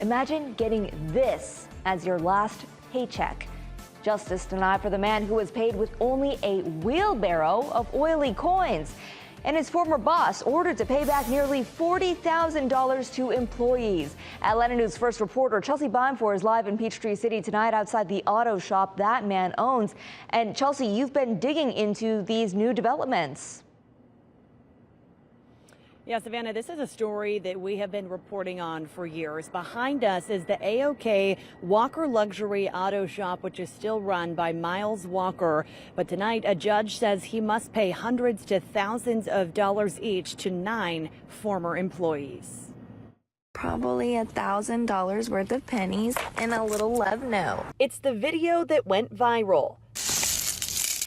Imagine getting this as your last paycheck. Justice denied for the man who was paid with only a wheelbarrow of oily coins. And his former boss ordered to pay back nearly $40,000 to employees. Atlanta News First reporter Chelsea Beimfohr is live in Peachtree City tonight outside the auto shop that man owns. And Chelsea, you've been digging into these new developments. Yeah, Savannah, this is a story that we have been reporting on for years. Behind us is the AOK Walker Luxury Auto Shop, which is still run by Miles Walker. But tonight, a judge says he must pay hundreds to thousands of dollars each to 9 former employees. Probably $1,000 worth of pennies and a little love note. It's the video that went viral.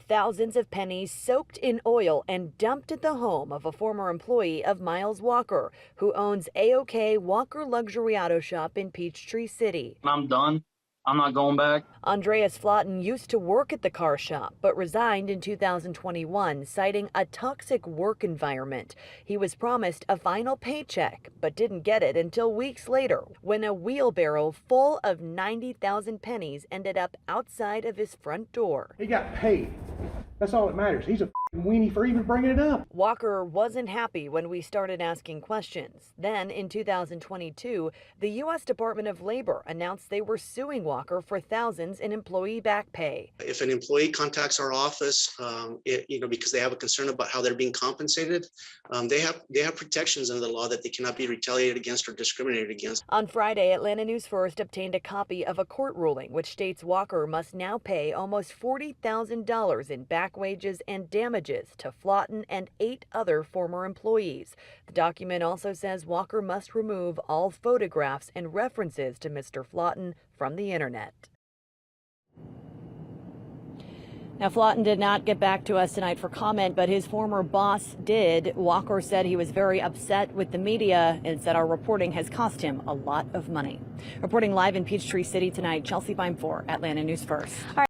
Thousands of pennies soaked in oil and dumped at the home of a former employee of Miles Walker, who owns AOK Walker Luxury Auto Shop in Peachtree City. I'm done. I'm not going back. Andreas Flotten used to work at the car shop, but resigned in 2021, citing a toxic work environment. He was promised a final paycheck, but didn't get it until weeks later, when a wheelbarrow full of 90,000 pennies ended up outside of his front door. He got paid. That's all that matters. He's a weenie for even bringing it up. Walker wasn't happy when we started asking questions. Then, in 2022, the U.S. Department of Labor announced they were suing Walker for thousands in employee back pay. If an employee contacts our office, because they have a concern about how they're being compensated, they have protections under the law that they cannot be retaliated against or discriminated against. On Friday, Atlanta News First obtained a copy of a court ruling which states Walker must now pay almost $40,000 in back wages and damages to Flotten and 8 other former employees. The document also says Walker must remove all photographs and references to Mr. Flotten from the internet. Now, Flotten did not get back to us tonight for comment, but his former boss did. Walker said he was very upset with the media and said our reporting has cost him a lot of money. Reporting live in Peachtree City tonight, Chelsea Beimfohr, Atlanta News First.